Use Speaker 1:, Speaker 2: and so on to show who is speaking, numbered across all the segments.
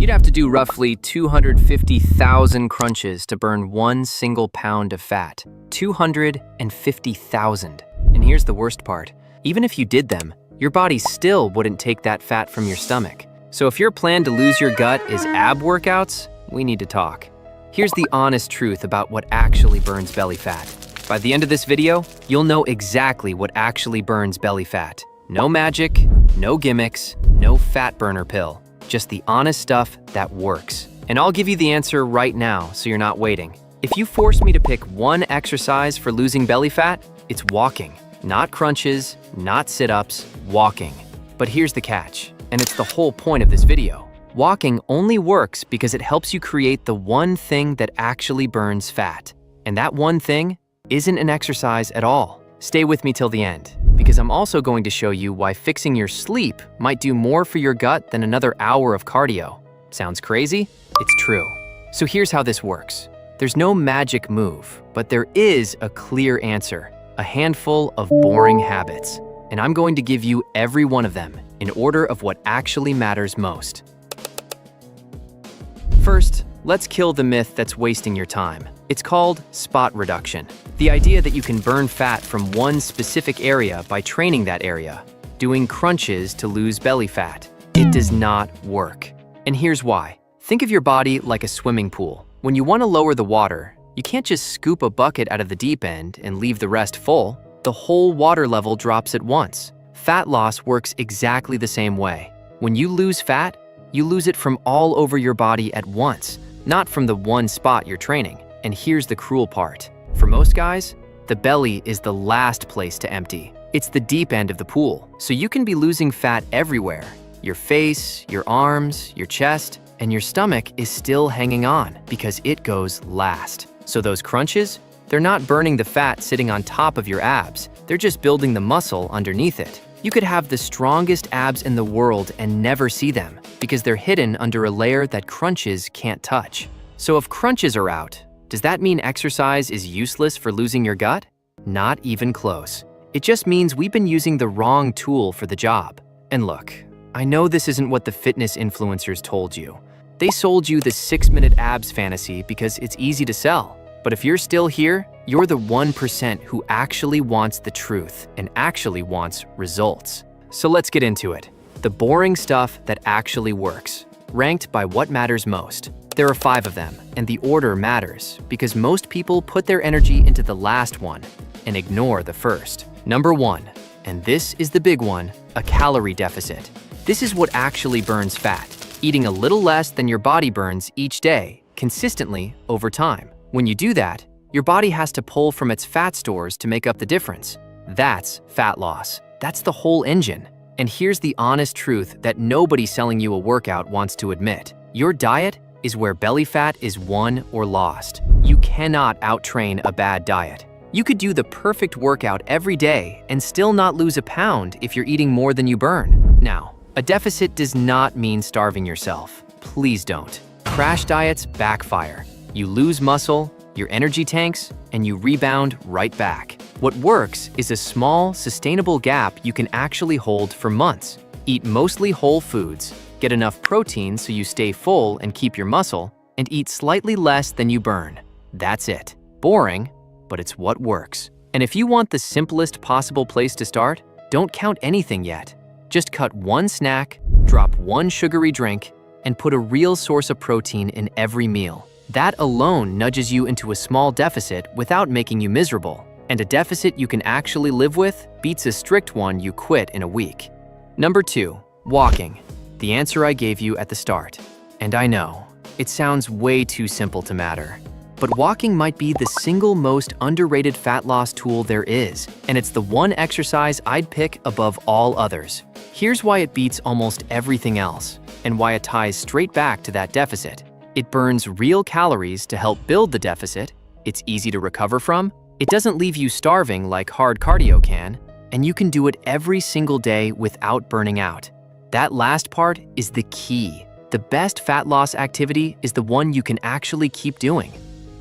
Speaker 1: You'd have to do roughly 250,000 crunches to burn 1 single pound of fat. 250,000. And here's the worst part. Even if you did them, your body still wouldn't take that fat from your stomach. So if your plan to lose your gut is ab workouts, we need to talk. Here's the honest truth about what actually burns belly fat. By the end of this video, you'll know exactly what actually burns belly fat. No magic, no gimmicks, no fat burner pill. Just the honest stuff that works. And I'll give you the answer right now so you're not waiting. If you force me to pick one exercise for losing belly fat, it's walking. Not crunches, not sit-ups, walking. But here's the catch, and it's the whole point of this video. Walking only works because it helps you create the one thing that actually burns fat. And that one thing isn't an exercise at all. Stay with me till the end, because I'm also going to show you why fixing your sleep might do more for your gut than another hour of cardio. Sounds crazy? It's true. So here's how this works. There's no magic move, but there is a clear answer. A handful of boring habits. And I'm going to give you every one of them in order of what actually matters most. First, let's kill the myth that's wasting your time. It's called spot reduction. The idea that you can burn fat from one specific area by training that area, doing crunches to lose belly fat. It does not work. And here's why. Think of your body like a swimming pool. When you want to lower the water, you can't just scoop a bucket out of the deep end and leave the rest full. The whole water level drops at once. Fat loss works exactly the same way. When you lose fat, you lose it from all over your body at once, not from the one spot you're training. And here's the cruel part. For most guys, the belly is the last place to empty. It's the deep end of the pool. So you can be losing fat everywhere. Your face, your arms, your chest, and your stomach is still hanging on because it goes last. So those crunches, they're not burning the fat sitting on top of your abs. They're just building the muscle underneath it. You could have the strongest abs in the world and never see them because they're hidden under a layer that crunches can't touch. So if crunches are out, does that mean exercise is useless for losing your gut? Not even close. It just means we've been using the wrong tool for the job. And look, I know this isn't what the fitness influencers told you. They sold you the 6-minute abs fantasy because it's easy to sell. But if you're still here, you're the 1% who actually wants the truth and actually wants results. So let's get into it. The boring stuff that actually works, ranked by what matters most. There are 5 of them, and the order matters because most people put their energy into the last one and ignore the first. Number 1, and this is the big one, a calorie deficit. This is what actually burns fat, eating a little less than your body burns each day, consistently over time. When you do that, your body has to pull from its fat stores to make up the difference. That's fat loss. That's the whole engine. And here's the honest truth that nobody selling you a workout wants to admit. Your diet is where belly fat is won or lost. You cannot out-train a bad diet. You could do the perfect workout every day and still not lose a pound if you're eating more than you burn. Now, a deficit does not mean starving yourself. Please don't. Crash diets backfire. You lose muscle, your energy tanks, and you rebound right back. What works is a small, sustainable gap you can actually hold for months. Eat mostly whole foods, get enough protein so you stay full and keep your muscle, and eat slightly less than you burn. That's it. Boring, but it's what works. And if you want the simplest possible place to start, don't count anything yet. Just cut one snack, drop one sugary drink, and put a real source of protein in every meal. That alone nudges you into a small deficit without making you miserable. And a deficit you can actually live with beats a strict one you quit in a week. Number 2, walking. The answer I gave you at the start. And I know, it sounds way too simple to matter. But walking might be the single most underrated fat loss tool there is, and it's the one exercise I'd pick above all others. Here's why it beats almost everything else, and why it ties straight back to that deficit. It burns real calories to help build the deficit, it's easy to recover from, it doesn't leave you starving like hard cardio can, and you can do it every single day without burning out. That last part is the key. The best fat loss activity is the one you can actually keep doing.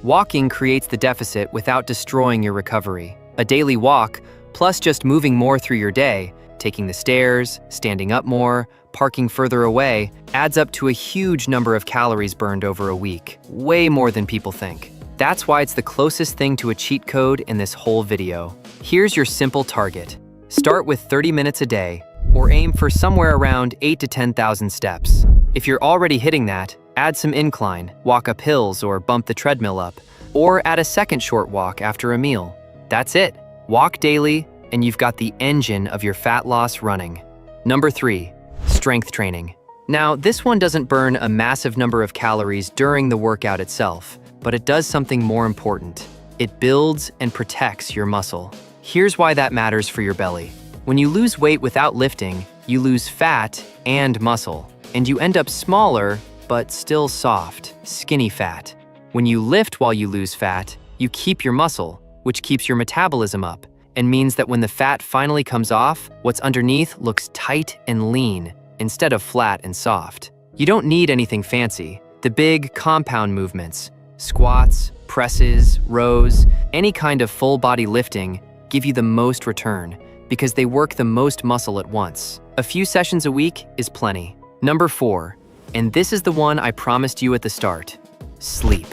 Speaker 1: Walking creates the deficit without destroying your recovery. A daily walk, plus just moving more through your day, taking the stairs, standing up more, parking further away, adds up to a huge number of calories burned over a week. Way more than people think. That's why it's the closest thing to a cheat code in this whole video. Here's your simple target. Start with 30 minutes a day, or aim for somewhere around 8 to 10,000 steps. If you're already hitting that, add some incline, walk up hills or bump the treadmill up, or add a second short walk after a meal. That's it. Walk daily, and you've got the engine of your fat loss running. Number 3, strength training. Now, this one doesn't burn a massive number of calories during the workout itself, but it does something more important. It builds and protects your muscle. Here's why that matters for your belly. When you lose weight without lifting, you lose fat and muscle, and you end up smaller, but still soft, skinny fat. When you lift while you lose fat, you keep your muscle, which keeps your metabolism up, and means that when the fat finally comes off, what's underneath looks tight and lean, instead of flat and soft. You don't need anything fancy. The big compound movements, squats, presses, rows, any kind of full body lifting give you the most return because they work the most muscle at once. A few sessions a week is plenty. Number 4, and this is the one I promised you at the start, sleep.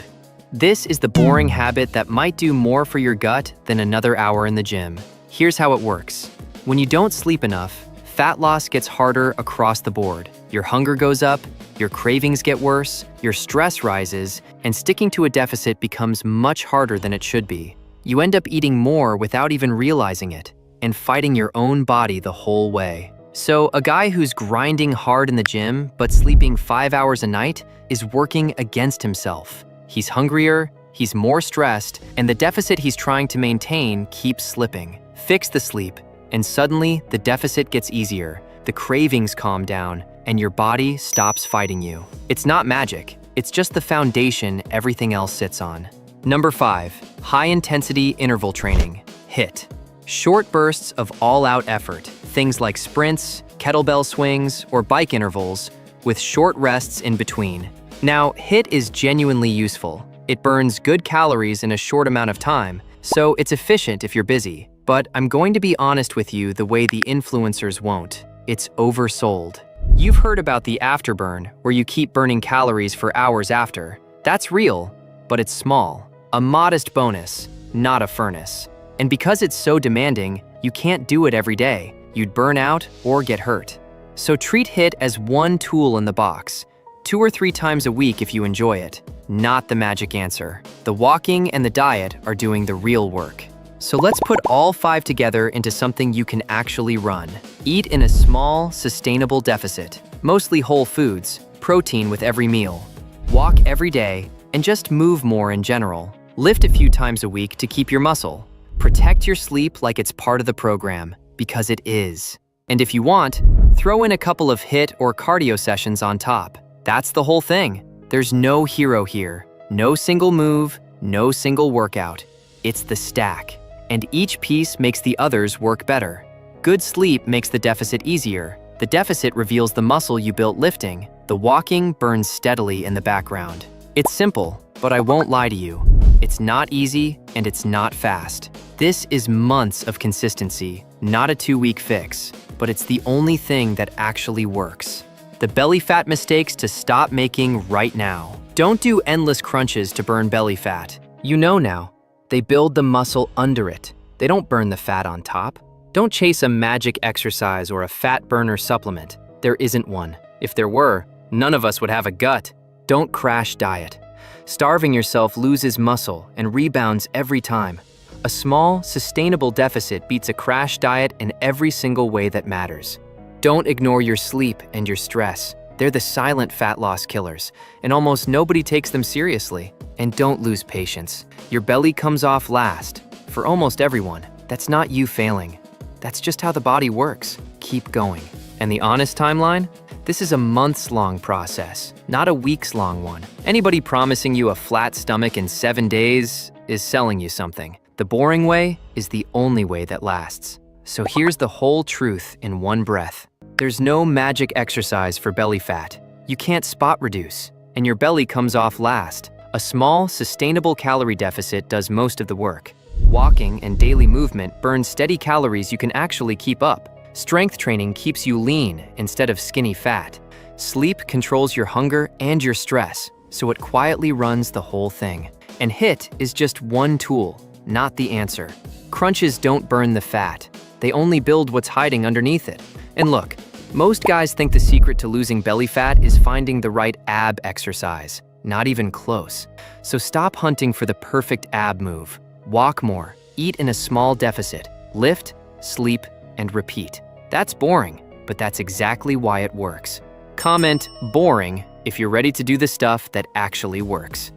Speaker 1: This is the boring habit that might do more for your gut than another hour in the gym. Here's how it works. When you don't sleep enough, fat loss gets harder across the board. Your hunger goes up, your cravings get worse, your stress rises, and sticking to a deficit becomes much harder than it should be. You end up eating more without even realizing it, and fighting your own body the whole way. So a guy who's grinding hard in the gym but sleeping 5 hours a night is working against himself. He's hungrier, he's more stressed, and the deficit he's trying to maintain keeps slipping. Fix the sleep, and suddenly the deficit gets easier, the cravings calm down, and your body stops fighting you. It's not magic, it's just the foundation everything else sits on. Number 5, high-intensity interval training, HIIT. Short bursts of all-out effort, things like sprints, kettlebell swings, or bike intervals, with short rests in between. Now, HIIT is genuinely useful. It burns good calories in a short amount of time, so it's efficient if you're busy. But I'm going to be honest with you the way the influencers won't. It's oversold. You've heard about the afterburn, where you keep burning calories for hours after. That's real, but it's small. A modest bonus, not a furnace. And because it's so demanding, you can't do it every day. You'd burn out or get hurt. So treat HIIT as one tool in the box. 2 or 3 times a week if you enjoy it. Not the magic answer. The walking and the diet are doing the real work. So let's put all 5 together into something you can actually run. Eat in a small, sustainable deficit, mostly whole foods, protein with every meal. Walk every day, and just move more in general. Lift a few times a week to keep your muscle. Protect your sleep like it's part of the program, because it is. And if you want, throw in a couple of HIIT or cardio sessions on top. That's the whole thing. There's no hero here. No single move, no single workout. It's the stack. And each piece makes the others work better. Good sleep makes the deficit easier. The deficit reveals the muscle you built lifting. The walking burns steadily in the background. It's simple, but I won't lie to you. It's not easy and it's not fast. This is months of consistency, not a 2-week fix, but it's the only thing that actually works. The belly fat mistakes to stop making right now. Don't do endless crunches to burn belly fat. You know now. They build the muscle under it. They don't burn the fat on top. Don't chase a magic exercise or a fat burner supplement. There isn't one. If there were, none of us would have a gut. Don't crash diet. Starving yourself loses muscle and rebounds every time. A small, sustainable deficit beats a crash diet in every single way that matters. Don't ignore your sleep and your stress. They're the silent fat loss killers, and almost nobody takes them seriously. And don't lose patience. Your belly comes off last. For almost everyone, that's not you failing. That's just how the body works. Keep going. And the honest timeline? This is a months-long process, not a weeks-long one. Anybody promising you a flat stomach in 7 days is selling you something. The boring way is the only way that lasts. So here's the whole truth in one breath. There's no magic exercise for belly fat. You can't spot reduce, and your belly comes off last. A small, sustainable calorie deficit does most of the work. Walking and daily movement burn steady calories you can actually keep up. Strength training keeps you lean instead of skinny fat. Sleep controls your hunger and your stress, so it quietly runs the whole thing. And HIIT is just one tool, not the answer. Crunches don't burn the fat. They only build what's hiding underneath it. And look, most guys think the secret to losing belly fat is finding the right ab exercise. Not even close. So stop hunting for the perfect ab move. Walk more, eat in a small deficit, lift, sleep, and repeat. That's boring, but that's exactly why it works. Comment boring if you're ready to do the stuff that actually works.